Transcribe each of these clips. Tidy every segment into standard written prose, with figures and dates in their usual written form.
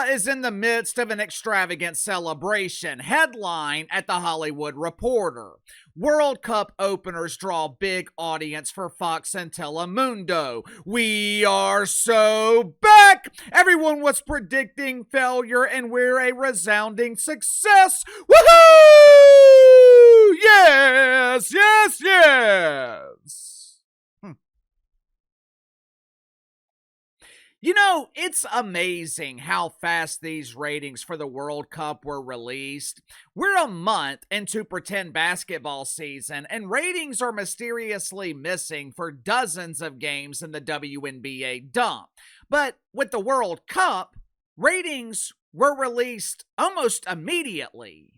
is in the midst of an extravagant celebration. Headline at the Hollywood Reporter. World Cup openers draw big audience for Fox and Telemundo. We are so back! Everyone was predicting failure and we're a resounding success. Woohoo! Yes, yes, yes! You know, it's amazing how fast these ratings for the World Cup were released. We're a month into pretend basketball season, and ratings are mysteriously missing for dozens of games in the WNBA dump. But with the World Cup, ratings were released almost immediately.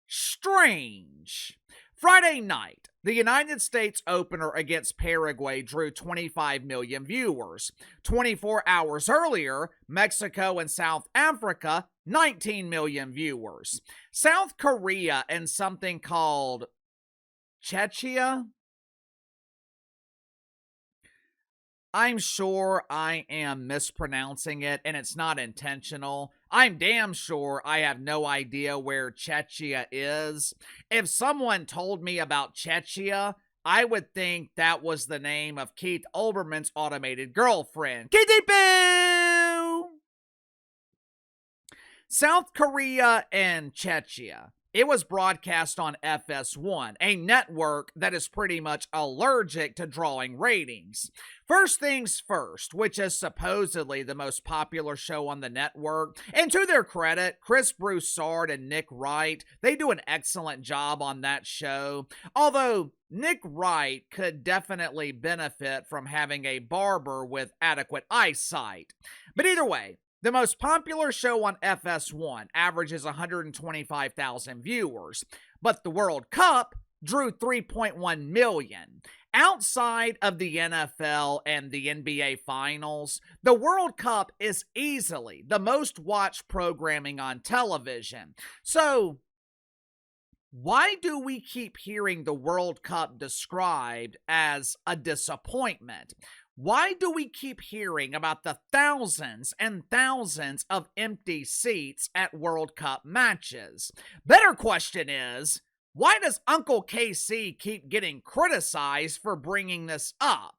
Strange. Friday night, the United States opener against Paraguay drew 25 million viewers. 24 hours earlier, Mexico and South Africa, 19 million viewers. South Korea and something called Czechia? I'm sure I am mispronouncing it, and it's not intentional. I'm damn sure I have no idea where Czechia is. If someone told me about Czechia, I would think that was the name of Keith Olbermann's automated girlfriend. Kitty Boo! South Korea and Czechia. It was broadcast on FS1, a network that is pretty much allergic to drawing ratings. First things first, which is supposedly the most popular show on the network, and to their credit, Chris Broussard and Nick Wright, they do an excellent job on that show, although Nick Wright could definitely benefit from having a barber with adequate eyesight. But either way, the most popular show on FS1 averages 125,000 viewers, but the World Cup drew 3.1 million. Outside of the NFL and the NBA Finals, the World Cup is easily the most watched programming on television. So, why do we keep hearing the World Cup described as a disappointment? Why do we keep hearing about the thousands and thousands of empty seats at World Cup matches? Better question is, why does Uncle KC keep getting criticized for bringing this up?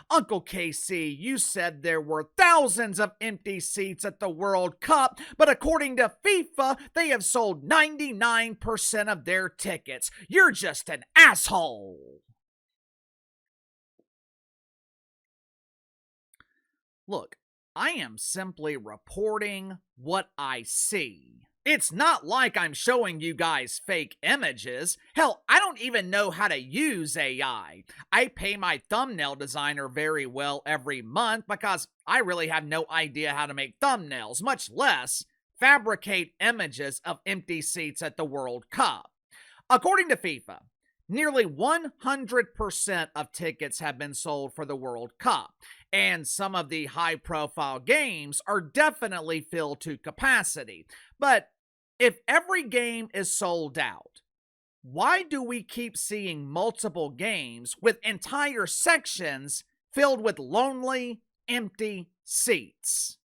Uncle KC, you said there were thousands of empty seats at the World Cup, but according to FIFA, they have sold 99% of their tickets. You're just an asshole. Look, I am simply reporting what I see. It's not like I'm showing you guys fake images. Hell, I don't even know how to use AI. I pay my thumbnail designer very well every month because I really have no idea how to make thumbnails, much less fabricate images of empty seats at the World Cup. According to FIFA, nearly 100% of tickets have been sold for the World Cup, and some of the high-profile games are definitely filled to capacity. But if every game is sold out, why do we keep seeing multiple games with entire sections filled with lonely, empty seats?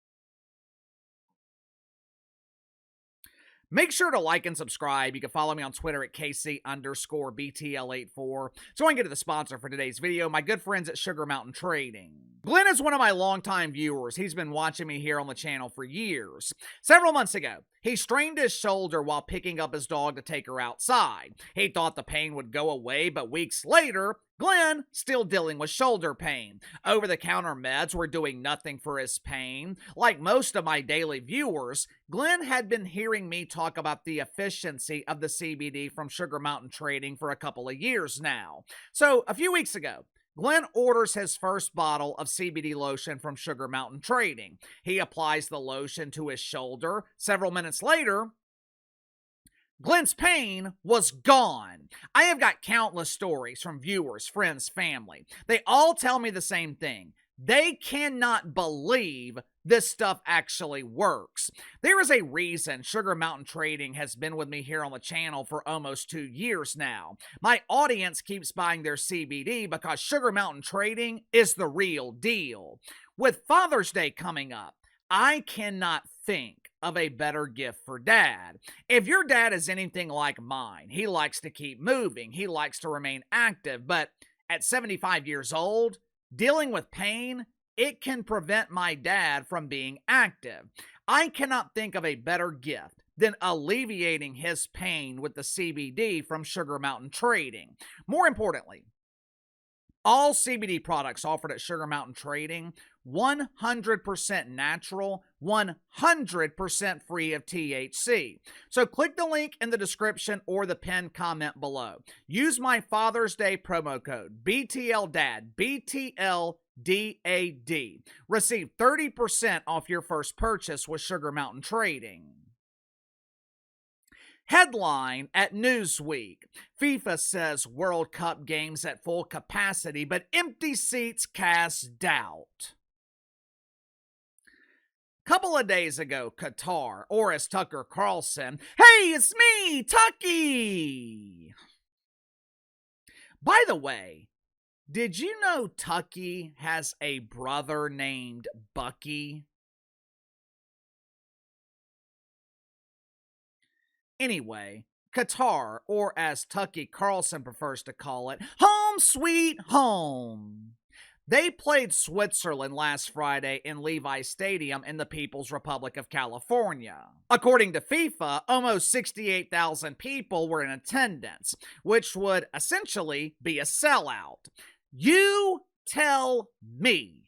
Make sure to like and subscribe. You can follow me on Twitter at KC_BTL84. So I can get to the sponsor for today's video, my good friends at Sugar Mountain Trading. Glenn is one of my longtime viewers. He's been watching me here on the channel for years. Several months ago, he strained his shoulder while picking up his dog to take her outside. He thought the pain would go away, but weeks later, Glenn still dealing with shoulder pain. Over-the-counter meds were doing nothing for his pain. Like most of my daily viewers, Glenn had been hearing me talk about the efficiency of the CBD from Sugar Mountain Trading for a couple of years now. So a few weeks ago, Glenn orders his first bottle of CBD lotion from Sugar Mountain Trading. He applies the lotion to his shoulder. Several minutes later, Glenn's pain was gone. I have got countless stories from viewers, friends, family. They all tell me the same thing. They cannot believe this stuff actually works. There is a reason Sugar Mountain Trading has been with me here on the channel for almost 2 years now. My audience keeps buying their CBD because Sugar Mountain Trading is the real deal. With Father's Day coming up, I cannot think of a better gift for dad. If your dad is anything like mine, he likes to keep moving, he likes to remain active, but at 75 years old, dealing with pain, it can prevent my dad from being active. I cannot think of a better gift than alleviating his pain with the CBD from Sugar Mountain Trading. More importantly, all CBD products offered at Sugar Mountain Trading, 100% natural, 100% free of THC. So click the link in the description or the pinned comment below. Use my Father's Day promo code BTLDAD, BTLDAD. Receive 30% off your first purchase with Sugar Mountain Trading. Headline at Newsweek. FIFA says World Cup games at full capacity, but empty seats cast doubt. Couple of days ago, Qatar, or as Tucker Carlson, hey, it's me, Tucky! By the way, did you know Tucky has a brother named Bucky? Anyway, Qatar, or as Tucky Carlson prefers to call it, home sweet home. They played Switzerland last Friday in Levi Stadium in the People's Republic of California. According to FIFA, almost 68,000 people were in attendance, which would essentially be a sellout. You tell me.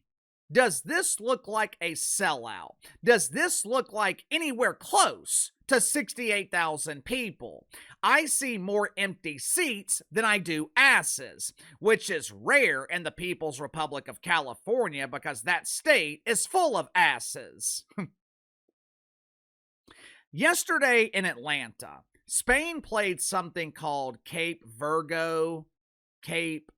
Does this look like a sellout? Does this look like anywhere close to 68,000 people? I see more empty seats than I do asses, which is rare in the People's Republic of California because that state is full of asses. Yesterday in Atlanta, Spain played something called Cape Verde, Cape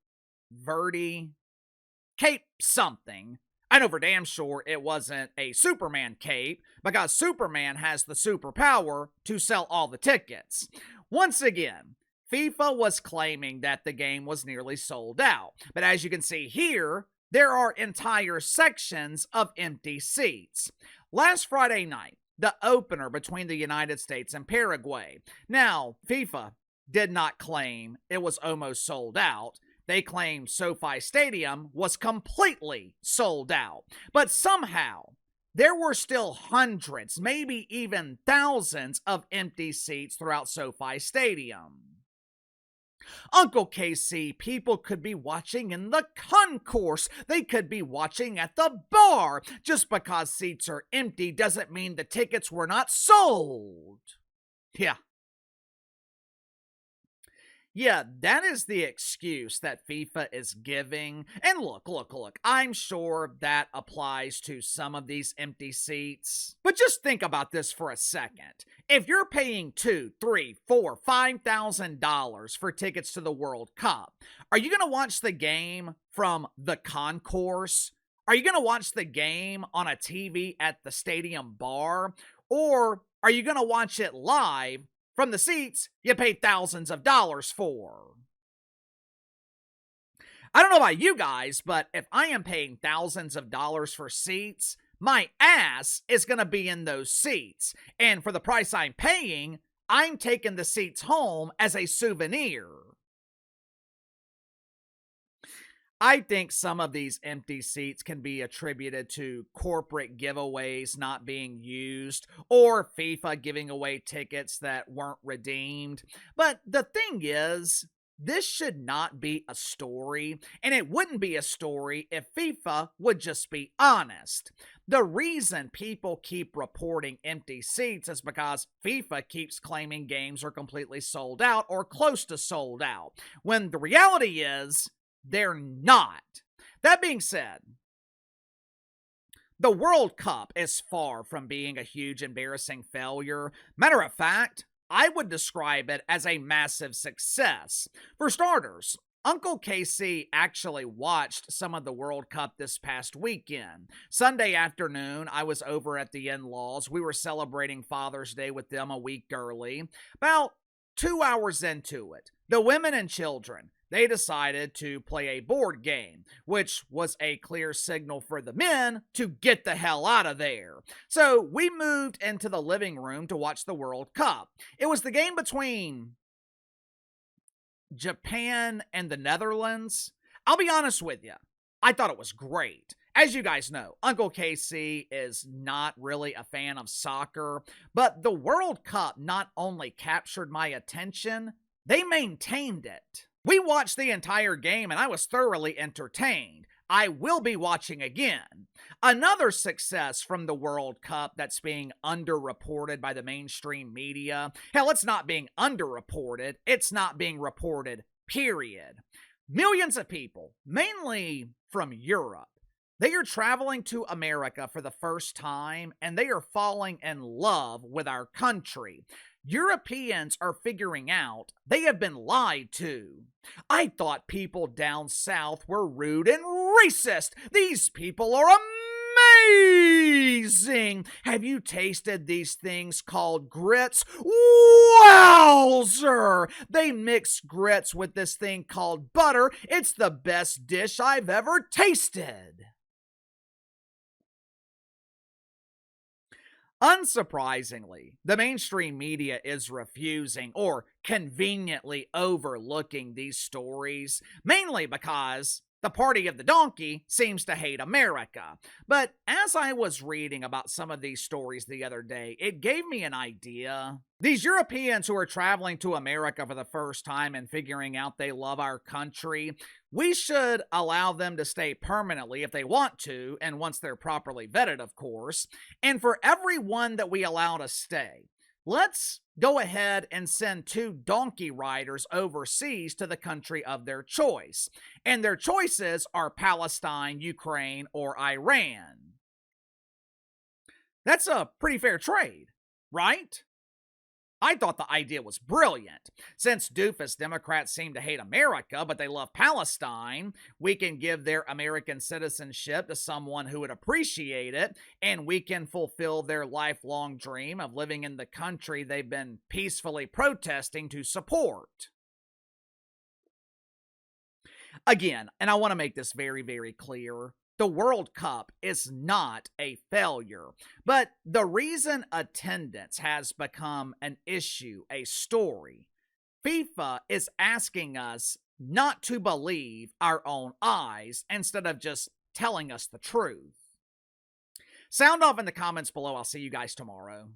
something. I know for damn sure it wasn't a Superman cape because Superman has the superpower to sell all the tickets. Once again, FIFA was claiming that the game was nearly sold out. But as you can see here, there are entire sections of empty seats. Last Friday night, the opener between the United States and Paraguay. Now, FIFA did not claim it was almost sold out. They claimed SoFi Stadium was completely sold out. But somehow, there were still hundreds, maybe even thousands of empty seats throughout SoFi Stadium. Uncle KC, people could be watching in the concourse. They could be watching at the bar. Just because seats are empty doesn't mean the tickets were not sold. Yeah, that is the excuse that FIFA is giving. And look, I'm sure that applies to some of these empty seats. But just think about this for a second. If you're paying $2,000, $3,000, $4,000, $5,000 for tickets to the World Cup, are you going to watch the game from the concourse? Are you going to watch the game on a TV at the stadium bar? Or are you going to watch it live from the seats you paid thousands of dollars for? I don't know about you guys, but if I am paying thousands of dollars for seats, my ass is going to be in those seats. And for the price I'm paying, I'm taking the seats home as a souvenir. I think some of these empty seats can be attributed to corporate giveaways not being used or FIFA giving away tickets that weren't redeemed. But the thing is, this should not be a story, and it wouldn't be a story if FIFA would just be honest. The reason people keep reporting empty seats is because FIFA keeps claiming games are completely sold out or close to sold out, when the reality is, they're not. That being said, the World Cup is far from being a huge embarrassing failure. Matter of fact, I would describe it as a massive success. For starters, Uncle KC actually watched some of the World Cup this past weekend. Sunday afternoon, I was over at the in-laws. We were celebrating Father's Day with them a week early. About 2 hours into it, the women and children they decided to play a board game, which was a clear signal for the men to get the hell out of there. So we moved into the living room to watch the World Cup. It was the game between Japan and the Netherlands. I'll be honest with you, I thought it was great. As you guys know, Uncle KC is not really a fan of soccer, but the World Cup not only captured my attention, they maintained it. We watched the entire game and I was thoroughly entertained. I will be watching again. Another success from the World Cup that's being underreported by the mainstream media. Hell, it's not being underreported, it's not being reported, period. Millions of people, mainly from Europe, they are traveling to America for the first time and they are falling in love with our country. Europeans are figuring out they have been lied to. I thought people down south were rude and racist. These people are amazing. Have you tasted these things called grits? Wowzer! They mix grits with this thing called butter. It's the best dish I've ever tasted. Unsurprisingly, the mainstream media is refusing or conveniently overlooking these stories, mainly because the party of the donkey seems to hate America. But as I was reading about some of these stories the other day, it gave me an idea. These Europeans who are traveling to America for the first time and figuring out they love our country, we should allow them to stay permanently if they want to, and once they're properly vetted, of course. And for everyone that we allow to stay, let's go ahead and send 2 donkey riders overseas to the country of their choice. And their choices are Palestine, Ukraine, or Iran. That's a pretty fair trade, right? I thought the idea was brilliant. Since doofus Democrats seem to hate America, but they love Palestine, we can give their American citizenship to someone who would appreciate it, and we can fulfill their lifelong dream of living in the country they've been peacefully protesting to support. Again, and I want to make this very, very clear, the World Cup is not a failure, but the reason attendance has become an issue, a story, FIFA is asking us not to believe our own eyes instead of just telling us the truth. Sound off in the comments below. I'll see you guys tomorrow.